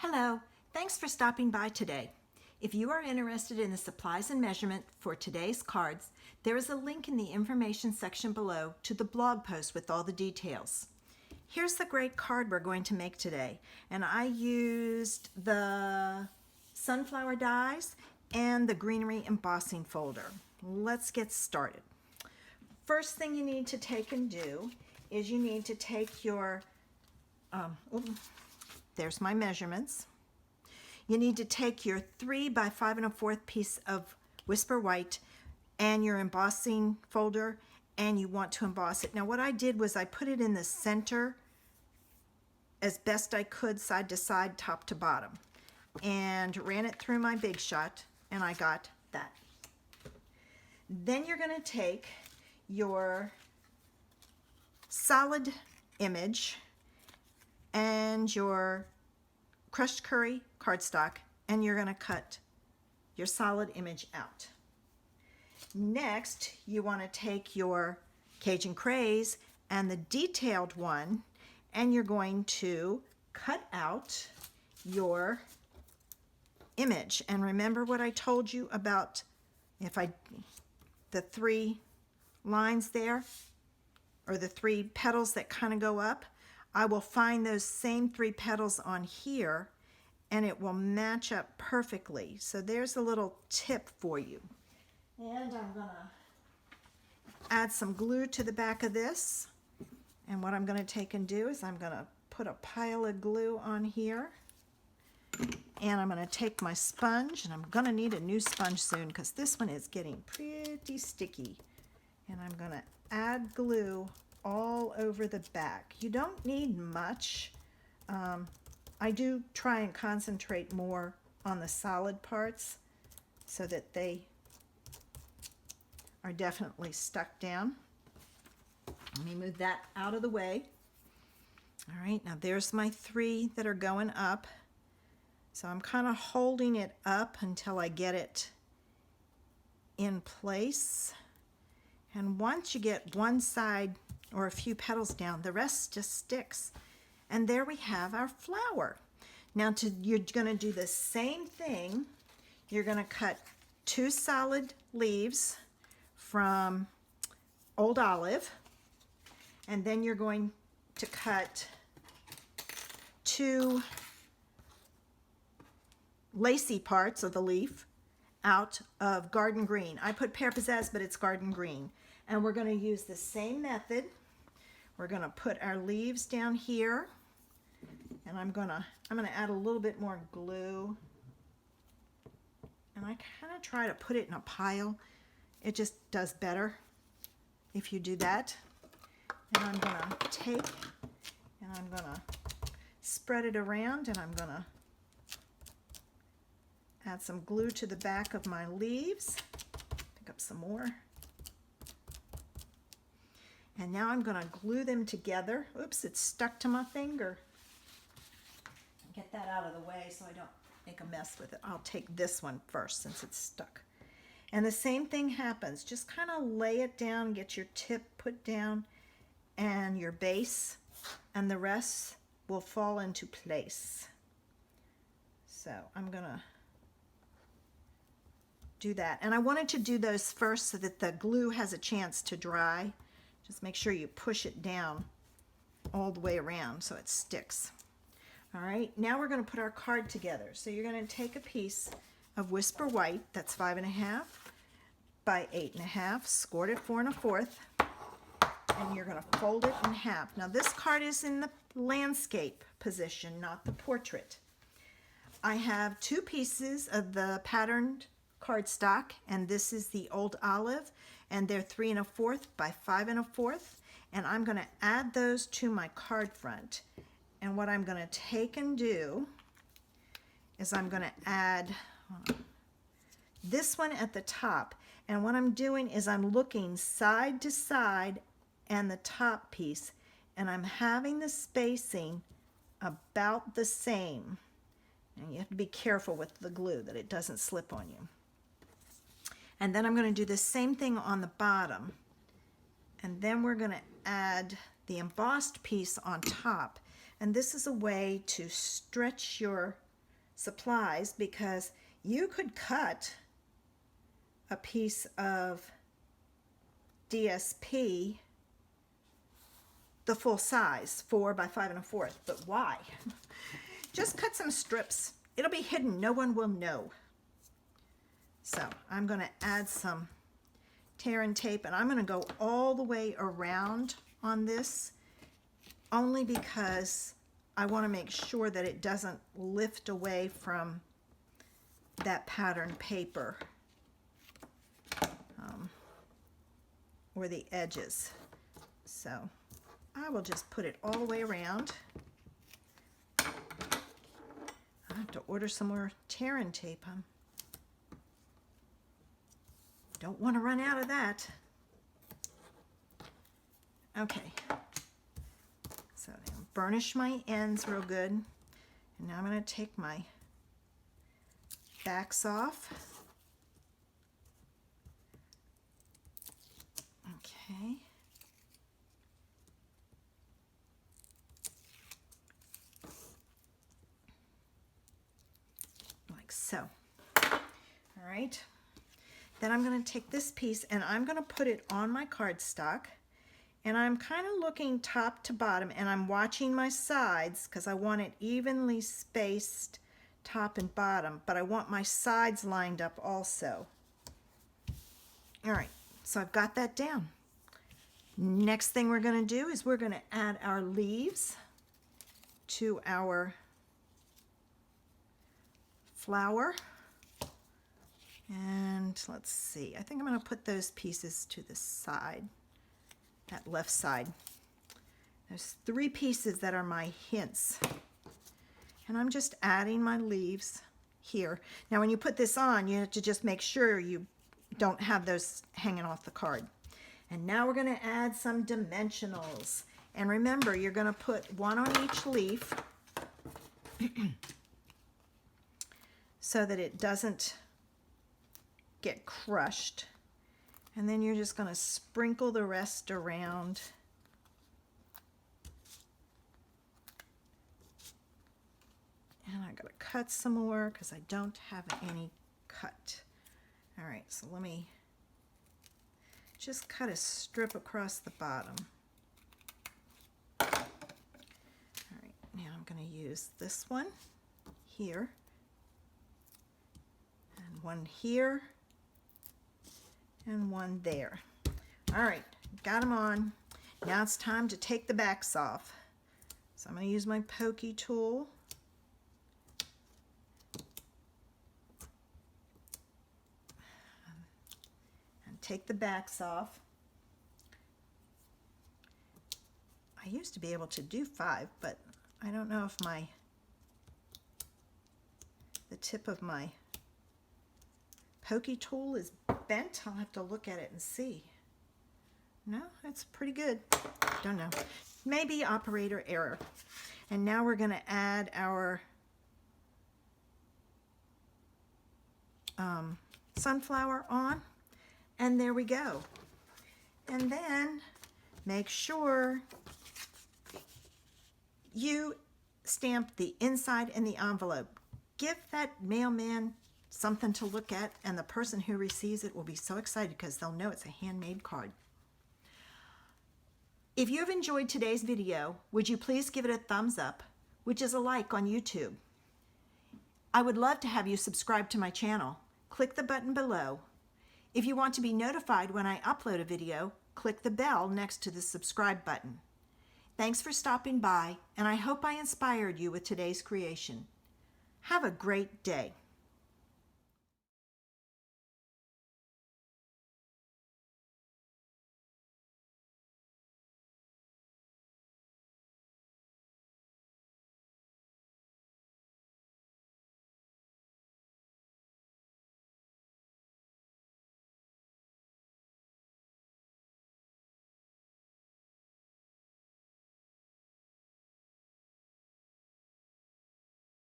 Hello, thanks for stopping by today. If you are interested in the supplies and measurement for today's cards, there is a link in the information section below to the blog post with all the details. Here's the great card we're going to make today, and I used the sunflower dies and the greenery embossing folder. Let's get started. First thing you need to take and do is you need to take your there's my measurements. You need to take your 3 by 5 1/4 piece of Whisper White and your embossing folder, and you want to emboss it. Now what I did was I put it in the center as best I could, side to side, top to bottom, and ran it through my Big Shot, and I got that. Then you're going to take your solid image and your crushed curry cardstock, and you're going to cut your solid image out. Next, you want to take your Cajun Craze and the detailed one, and you're going to cut out your image. And remember what I told you about the 3 lines there, or the 3 petals that kind of go up. I will find those same 3 petals on here, and it will match up perfectly. So there's a little tip for you. And I'm gonna add some glue to the back of this. And what I'm gonna take and do is I'm gonna put a pile of glue on here. And I'm gonna take my sponge, and I'm gonna need a new sponge soon because this one is getting pretty sticky. And I'm gonna add glue all over the back. You don't need much. I do try and concentrate more on the solid parts so that they are definitely stuck down. Let me move that out of the way. All right, now there's my 3 that are going up. So I'm kind of holding it up until I get it in place. And once you get one side or a few petals down, the rest just sticks. And there we have our flower. Now you're going to do the same thing. You're going to cut 2 solid leaves from Old Olive, and then you're going to cut 2 lacy parts of the leaf out of Garden Green. I put Pear Pizzazz, but it's Garden Green. And we're going to use the same method. We're going to put our leaves down here, and I'm going to add a little bit more glue. And I kind of try to put it in a pile. It just does better if you do that. And I'm going to take and I'm going to spread it around, and I'm going to add some glue to the back of my leaves. Pick up some more. And now I'm going to glue them together. Oops, it's stuck to my finger. Get that out of the way so I don't make a mess with it. I'll take this one first since it's stuck. And the same thing happens. Just kind of lay it down, get your tip put down and your base, and the rest will fall into place. So I'm going to do that. And I wanted to do those first so that the glue has a chance to dry. Just make sure you push it down all the way around so it sticks. All right, now we're going to put our card together. So you're going to take a piece of Whisper White, that's 5 1/2 by 8 1/2, scored at 4 1/4, and you're going to fold it in half. Now this card is in the landscape position, not the portrait. I have 2 pieces of the patterned cardstock, and this is the Old Olive, and they're 3 1/4 by 5 1/4, and I'm going to add those to my card front. And what I'm going to take and do is I'm going to add this one at the top, and what I'm doing is I'm looking side to side and the top piece, and I'm having the spacing about the same. And you have to be careful with the glue that it doesn't slip on you. And then I'm going to do the same thing on the bottom. And then we're going to add the embossed piece on top. And this is a way to stretch your supplies, because you could cut a piece of DSP the full size, 4 by 5 1/4. But why? Just cut some strips. It'll be hidden. No one will know. So I'm going to add some tear and tape, and I'm going to go all the way around on this, only because I want to make sure that it doesn't lift away from that pattern paper or the edges. So I will just put it all the way around. I have to order some more tear and tape. Don't want to run out of that. Okay. So now burnish my ends real good. And now I'm going to take my backs off. Okay. Like so. All right. Then I'm going to take this piece and I'm going to put it on my cardstock, and I'm kind of looking top to bottom, and I'm watching my sides because I want it evenly spaced top and bottom, but I want my sides lined up also. All right, so I've got that down. Next thing we're going to do is we're going to add our leaves to our flower. And let's see, I think I'm going to put those pieces to the side, that left side. There's 3 pieces that are my hints. And I'm just adding my leaves here. Now when you put this on, you have to just make sure you don't have those hanging off the card. And now we're going to add some dimensionals. And remember, you're going to put 1 on each leaf so that it doesn't get crushed, and then you're just going to sprinkle the rest around. And I got to cut some more because I don't have any cut. All right, so let me just cut a strip across the bottom. All right, now I'm going to use this one here and one here and one there. All right, got them on. Now it's time to take the backs off. So I'm going to use my pokey tool. And take the backs off. I used to be able to do 5, but I don't know if the tip of my pokey tool is bent. I'll have to look at it and see. No, it's pretty good. Don't know. Maybe operator error. And now we're going to add our sunflower on. And there we go. And then make sure you stamp the inside and the envelope. Give that mailman something to look at, and the person who receives it will be so excited because they'll know it's a handmade card. If you have enjoyed today's video, would you please give it a thumbs up, which is a like on YouTube. I would love to have you subscribe to my channel. Click the button below. If you want to be notified when I upload a video, click the bell next to the subscribe button. Thanks for stopping by, and I hope I inspired you with today's creation. Have a great day.